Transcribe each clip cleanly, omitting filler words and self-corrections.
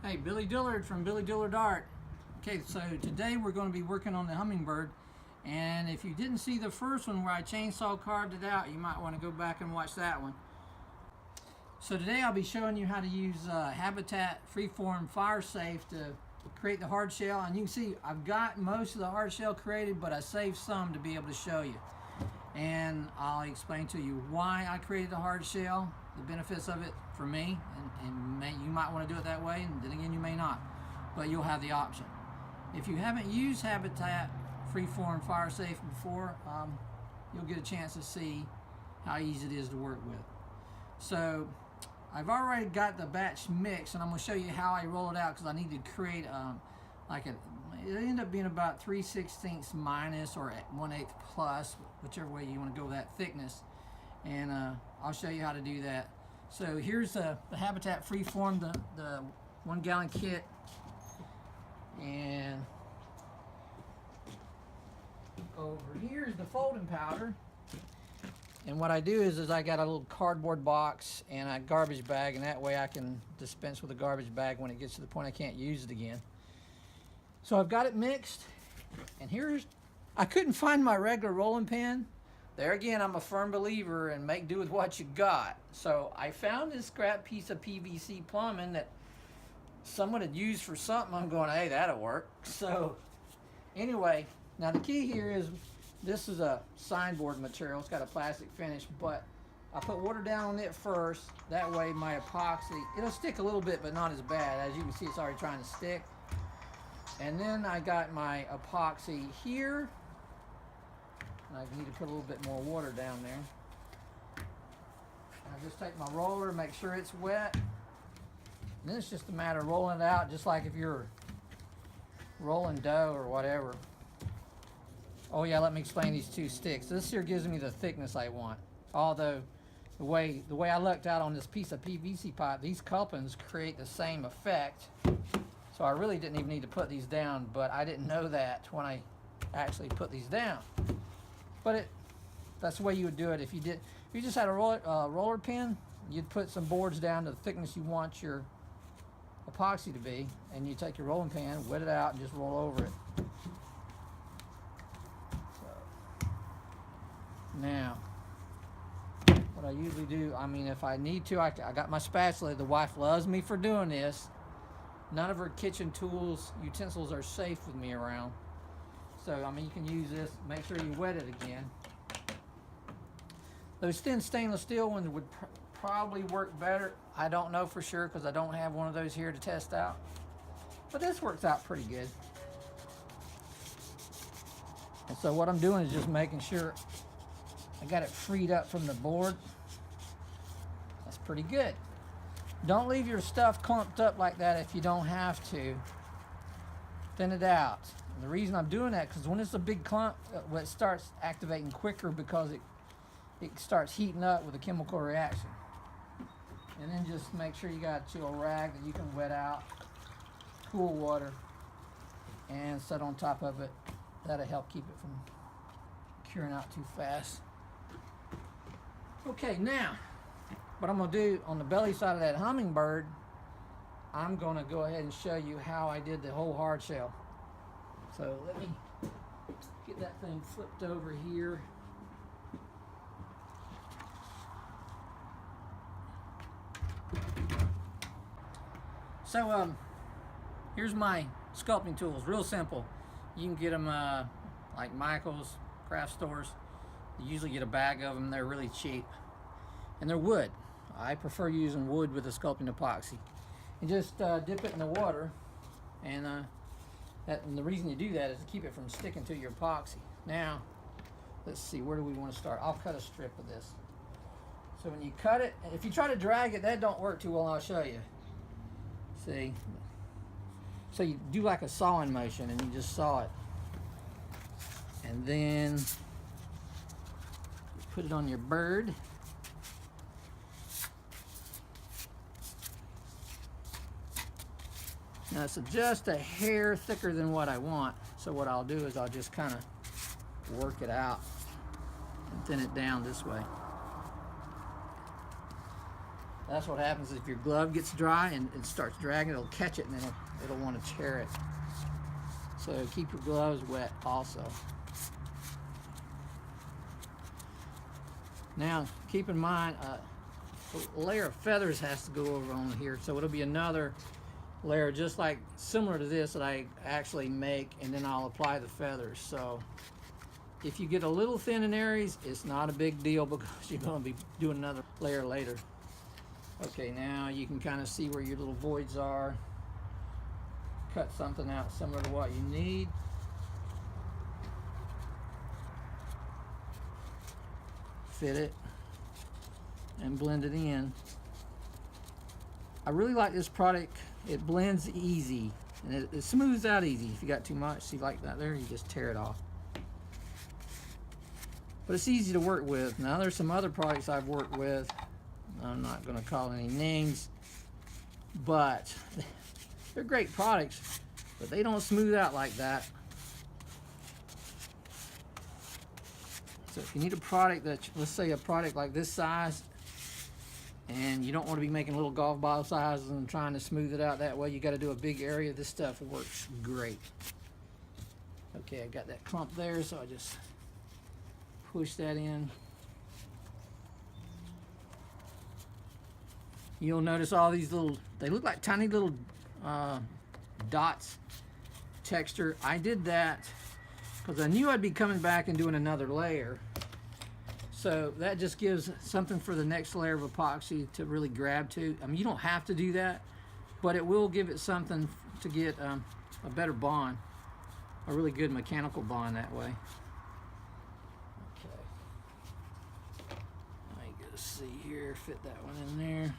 Hey, Billy Dillard from BillyDillardArt. Okay, so today we're going to be working on the Hummingbird, and if you didn't see the first one where I chainsaw carved it out, you might want to go back and watch that one. So today I'll be showing you how to use Habitat Freeform Fire Safe to create the hard shell, and you can see I've got most of the hard shell created, but I saved some to be able to show you. And I'll explain to you why I created the hard shell, the benefits of it for me, and you might want to do it that way, and then again you may not, but you'll have the option. If you haven't used Habitat Freeform Fire Safe before, you'll get a chance to see how easy it is to work with. So I've already got the batch mix, and I'm going to show you how I roll it out because I need to create it ended up being about 3/16 minus or 1/8 plus, whichever way you want to go with that thickness, and I'll show you how to do that. So here's the Habitat Freeform, the 1 gallon kit, and over here is the folding powder. And what I do is I got a little cardboard box and a garbage bag, and that way I can dispense with the garbage bag when it gets to the point I can't use it again. So I've got it mixed, and I couldn't find my regular rolling pin. There again, I'm a firm believer in make do with what you got. So I found this scrap piece of PVC plumbing that someone had used for something. I'm going, hey, that'll work. So anyway, now the key here is this is a signboard material. It's got a plastic finish, but I put water down on it first. That way my epoxy, it'll stick a little bit, but not as bad. As you can see, it's already trying to stick. And then I got my epoxy here. And I need to put a little bit more water down there. I just take my roller, make sure it's wet. And then it's just a matter of rolling it out, just like if you're rolling dough or whatever. Oh yeah, let me explain these two sticks. This here gives me the thickness I want. Although the way I looked out on this piece of PVC pipe, these couplings create the same effect. So I really didn't even need to put these down, but I didn't know that when I actually put these down. But that's the way you would do it. If you just had a roller pin, you'd put some boards down to the thickness you want your epoxy to be, and you take your rolling pin, wet it out, and just roll over it. So, now, what I usually do, I mean, if I need to, I got my spatula. The wife loves me for doing this. None of her kitchen tools, utensils are safe with me around. So, I mean, you can use this. Make sure you wet it again. Those thin stainless steel ones would probably work better. I don't know for sure because I don't have one of those here to test out. But this works out pretty good. And so what I'm doing is just making sure I got it freed up from the board. That's pretty good. Don't leave your stuff clumped up like that if you don't have to. Thin it out. And the reason I'm doing that, because when it's a big clump, it starts activating quicker because it starts heating up with a chemical reaction. And then just make sure you got a rag that you can wet out, cool water, and set on top of it. That'll help keep it from curing out too fast. Okay, now, what I'm going to do on the belly side of that Hummingbird, I'm going to go ahead and show you how I did the whole hard shell. So let me get that thing flipped over here. So here's my sculpting tools, real simple. You can get them like Michael's, craft stores. You usually get a bag of them, they're really cheap. And they're wood. I prefer using wood with a sculpting epoxy. And just dip it in the water, and the reason you do that is to keep it from sticking to your epoxy. Now, let's see, where do we want to start? I'll cut a strip of this. So when you cut it, if you try to drag it, that don't work too well, I'll show you. See? So you do like a sawing motion, and you just saw it. And then you put it on your bird. Now it's just a hair thicker than what I want. So what I'll do is I'll just kind of work it out and thin it down this way. That's what happens if your glove gets dry and it starts dragging, it'll catch it and then it'll want to tear it. So keep your gloves wet also. Now keep in mind, a layer of feathers has to go over on here, so it'll be another layer just like similar to this that I actually make, and then I'll apply the feathers. So if you get a little thin in areas, it's not a big deal because you're going to be doing another layer later. Okay, now you can kind of see where your little voids are. Cut something out similar to what you need. Fit it and blend it in. I really like this product. It blends easy and it smooths out easy. If you got too much, see like that there, you just tear it off. But it's easy to work with. Now there's some other products I've worked with. I'm not going to call any names, but they're great products, but they don't smooth out like that. So if you need a product that, let's say a product like this size, and you don't want to be making little golf ball sizes and trying to smooth it out that way, you got to do a big area. This stuff works great. Okay, I got that clump there, so I just push that in. You'll notice all these little, they look like tiny little dots texture. I did that because I knew I'd be coming back and doing another layer. So that just gives something for the next layer of epoxy to really grab to. I mean, you don't have to do that, but it will give it something to get a better bond, a really good mechanical bond that way. Okay. Now you go to see here, fit that one in there.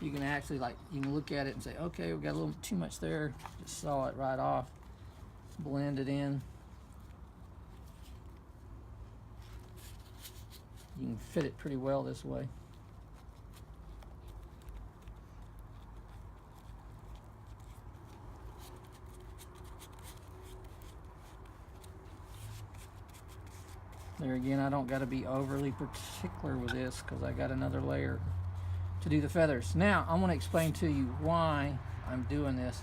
You can actually, like, you can look at it and say, okay, we got a little too much there. Just saw it right off. Blend it in. You can fit it pretty well this way. There again, I don't got to be overly particular with this because I got another layer to do the feathers. Now I'm going to explain to you why I'm doing this,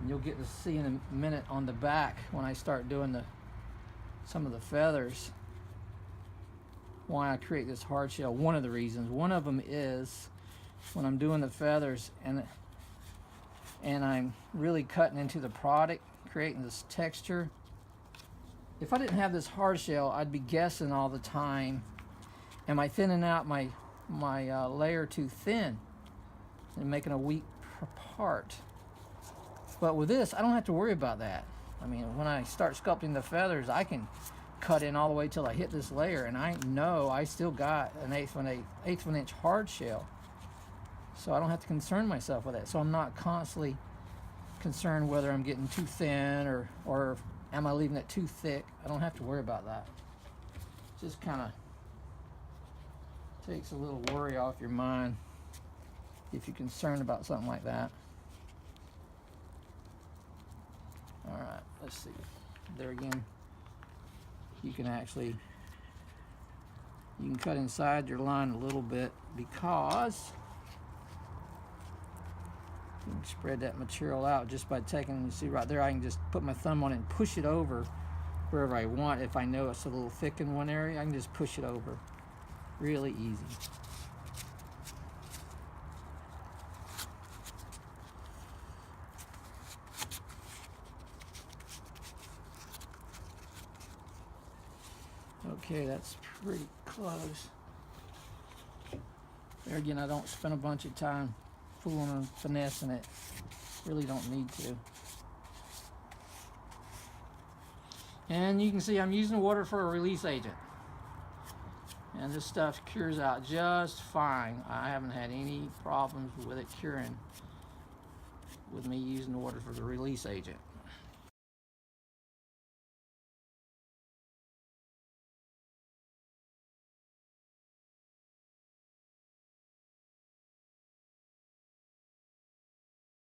and you'll get to see in a minute on the back when I start doing some of the feathers why I create this hard shell. One of the reasons, one of them is when I'm doing the feathers and I'm really cutting into the product, creating this texture. If I didn't have this hard shell, I'd be guessing all the time, am I thinning out my layer too thin and making a weak part? But with this, I don't have to worry about that. I mean, when I start sculpting the feathers, I can cut in all the way till I hit this layer, and I know I still got an eighth of an inch hard shell, so I don't have to concern myself with that. So I'm not constantly concerned whether I'm getting too thin or am I leaving it too thick. I don't have to worry about that. Just kind of takes a little worry off your mind if you're concerned about something like that. All right, let's see. There again, you can cut inside your line a little bit because you can spread that material out just by taking, you see right there, I can just put my thumb on it and push it over wherever I want. If I know it's a little thick in one area, I can just push it over. Really easy. Okay, that's pretty close. There again, I don't spend a bunch of time fooling and finessing it. Really don't need to. And you can see I'm using water for a release agent. And this stuff cures out just fine. I haven't had any problems with it curing with me using water for the release agent.